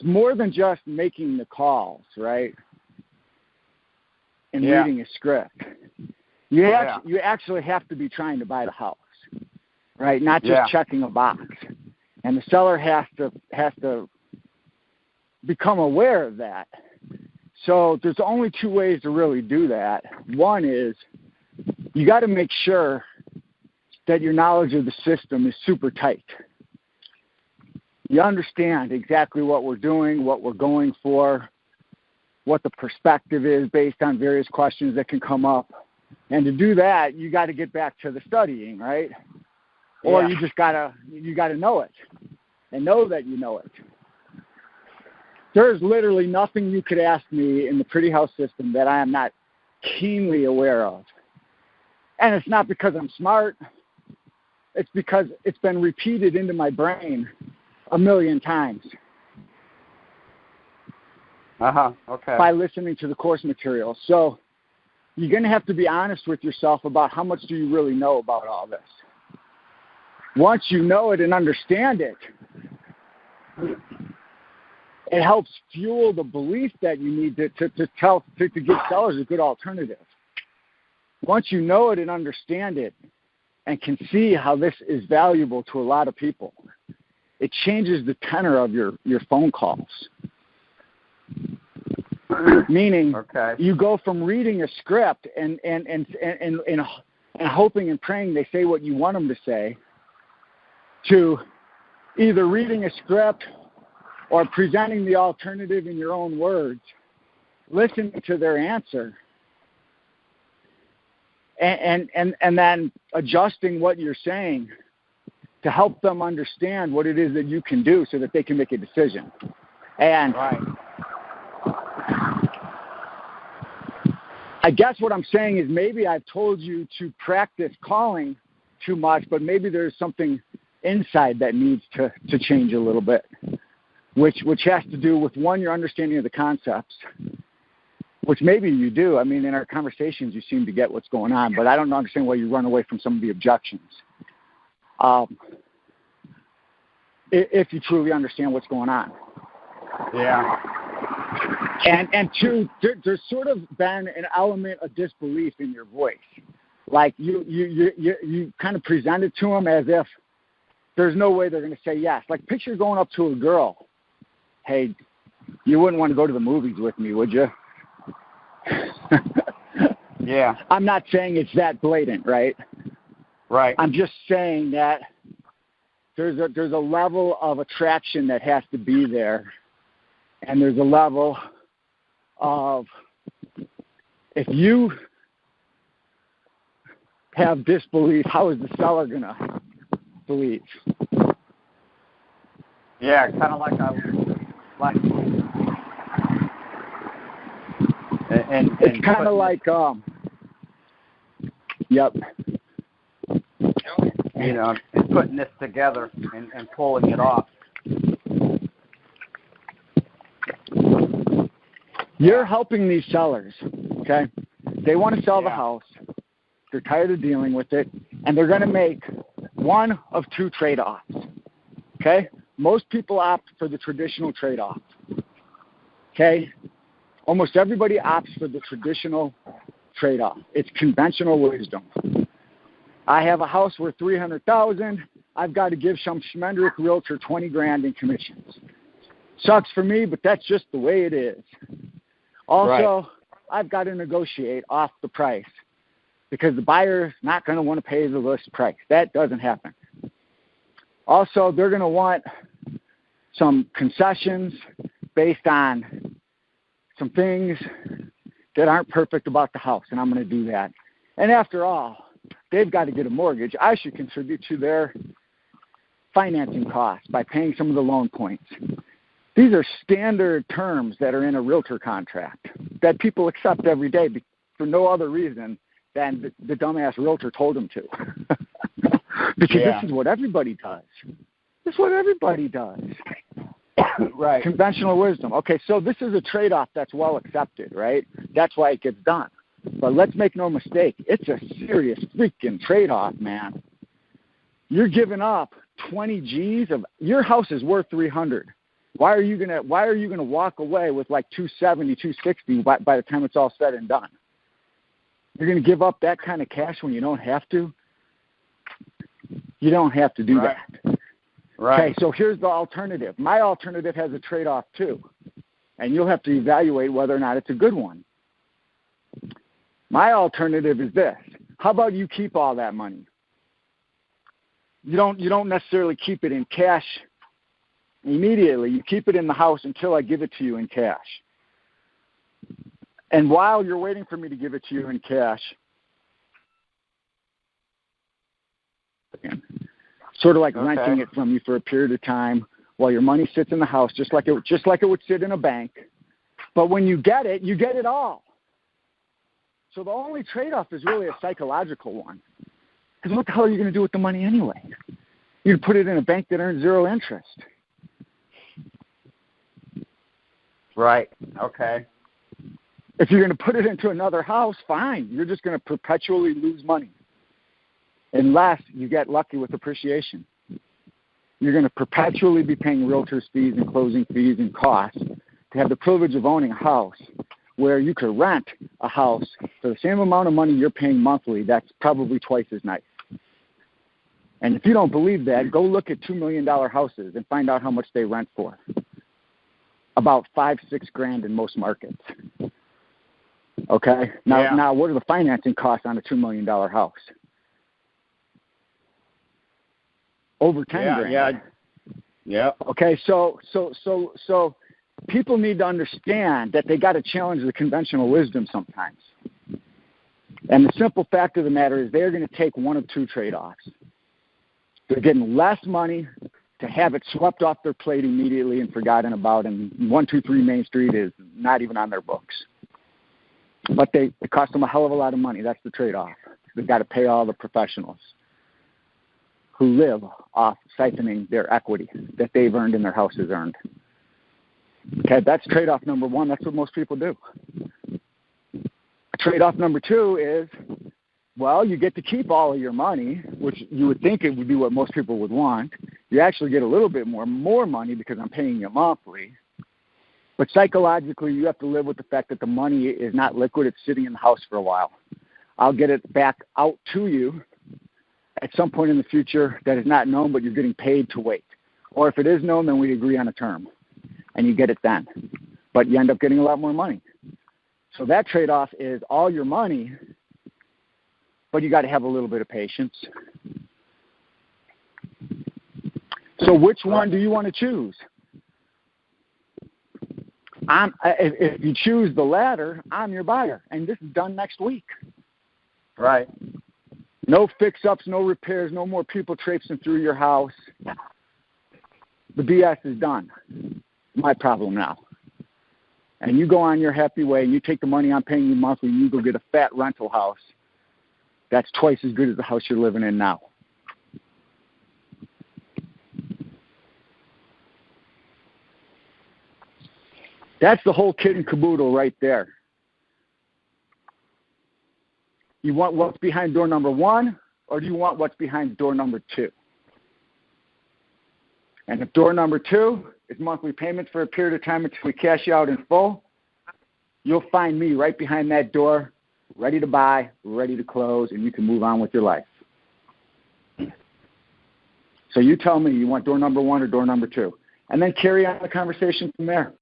it's more than just making the calls, right? And reading a script. You actually have to be trying to buy the house, right? Not just checking a box. And the seller has to become aware of that. So there's only two ways to really do that. One is you got to make sure that your knowledge of the system is super tight. You understand exactly what we're doing, what we're going for, what the perspective is based on various questions that can come up. And to do that, you got to get back to the studying, right? Or you just got to know it and know that you know it. There's literally nothing you could ask me in the Pretty House system that I am not keenly aware of. And it's not because I'm smart. It's because it's been repeated into my brain a million times. Okay. By listening to the course material. So you're going to have to be honest with yourself about how much do you really know about all this. Once you know it and understand it, it helps fuel the belief that you need to give sellers a good alternative. Once you know it and understand it and can see how this is valuable to a lot of people, it changes the tenor of your phone calls. Meaning, you go from reading a script and hoping and praying they say what you want them to say, to either reading a script or presenting the alternative in your own words, listening to their answer, and then adjusting what you're saying to help them understand what it is that you can do so that they can make a decision. And I guess what I'm saying is maybe I've told you to practice calling too much, but maybe there's something inside that needs to change a little bit, which has to do with, one, your understanding of the concepts, which maybe you do. I mean, in our conversations, you seem to get what's going on, but I don't understand why you run away from some of the objections. If you truly understand what's going on. Yeah. And two, there's sort of been an element of disbelief in your voice. Like you kind of present it to them as if there's no way they're going to say yes. Like picture going up to a girl, hey, you wouldn't want to go to the movies with me, would you? Yeah. I'm not saying it's that blatant, right? Right. I'm just saying that there's a level of attraction that has to be there. And there's a level of, if you have disbelief, how is the seller going to believe? Yeah, kind of it's kind of like, yep. You know, putting this together and pulling it off. You're helping these sellers, okay? They want to sell the house. They're tired of dealing with it, and they're going to make one of two trade-offs, okay? Most people opt for the traditional trade-off, okay? Almost everybody opts for the traditional trade-off. It's conventional wisdom. I have a house worth $300,000. I've got to give some schmendrick realtor $20,000 in commissions. Sucks for me, but that's just the way it is. Also, I've got to negotiate off the price because the buyer's not going to want to pay the list price. That doesn't happen. Also, they're going to want some concessions based on some things that aren't perfect about the house, and I'm going to do that. And after all, they've got to get a mortgage. I should contribute to their financing costs by paying some of the loan points. These are standard terms that are in a realtor contract that people accept every day for no other reason than the dumbass realtor told them to. Because this is what everybody does. This is what everybody does. Right. Conventional wisdom. Okay, so this is a trade-off that's well accepted, right? That's why it gets done. But let's make no mistake, it's a serious freaking trade-off, man. You're giving up 20 G's of, your house is worth 300. Why are you gonna walk away with like 270, 260 by the time it's all said and done? You're gonna give up that kind of cash when you don't have to? You don't have to do that. Right. Okay, so here's the alternative. My alternative has a trade-off too, and you'll have to evaluate whether or not it's a good one. My alternative is this. How about you keep all that money? You don't necessarily keep it in cash immediately. You keep it in the house until I give it to you in cash. And while you're waiting for me to give it to you in cash, sort of like renting it from you for a period of time while your money sits in the house, just like it would sit in a bank. But when you get it all. So the only trade-off is really a psychological one. Because what the hell are you going to do with the money anyway? You're going to put it in a bank that earns 0 interest. Right. Okay. If you're going to put it into another house, fine. You're just going to perpetually lose money. Unless you get lucky with appreciation. You're going to perpetually be paying realtors' fees and closing fees and costs to have the privilege of owning a house where you could rent a house for the same amount of money you're paying monthly. That's probably twice as nice. And if you don't believe that, go look at $2 million houses and find out how much they rent for. About $5,000-$6,000 in most markets. Okay? Now what are the financing costs on a $2 million house? Over $10,000. Yeah. Okay, so people need to understand that they got to challenge the conventional wisdom sometimes. And the simple fact of the matter is they're going to take one of two trade-offs. They're getting less money to have it swept off their plate immediately and forgotten about, and 123 Main Street is not even on their books. But it costs them a hell of a lot of money. That's the trade-off. They've got to pay all the professionals who live off siphoning their equity that they've earned and their house has earned. Okay, that's trade-off number one. That's what most people do. Trade-off number two is, well, you get to keep all of your money, which you would think it would be what most people would want. You actually get a little bit more money because I'm paying you monthly. But psychologically, you have to live with the fact that the money is not liquid. It's sitting in the house for a while. I'll get it back out to you at some point in the future that is not known, but you're getting paid to wait. Or if it is known, then we agree on a term, and you get it then. But you end up getting a lot more money. So that trade-off is all your money, but you got to have a little bit of patience. So which one do you want to choose? If you choose the latter, I'm your buyer, and this is done next week. Right. No fix-ups, no repairs, no more people traipsing through your house. The BS is done. My problem now. And you go on your happy way, and you take the money I'm paying you monthly, and you go get a fat rental house that's twice as good as the house you're living in now. That's the whole kit and caboodle right there. You want what's behind door number one, or do you want what's behind door number two? And if door number two is monthly payments for a period of time until we cash you out in full, you'll find me right behind that door, ready to buy, ready to close, and you can move on with your life. So you tell me you want door number one or door number two, and then carry on the conversation from there.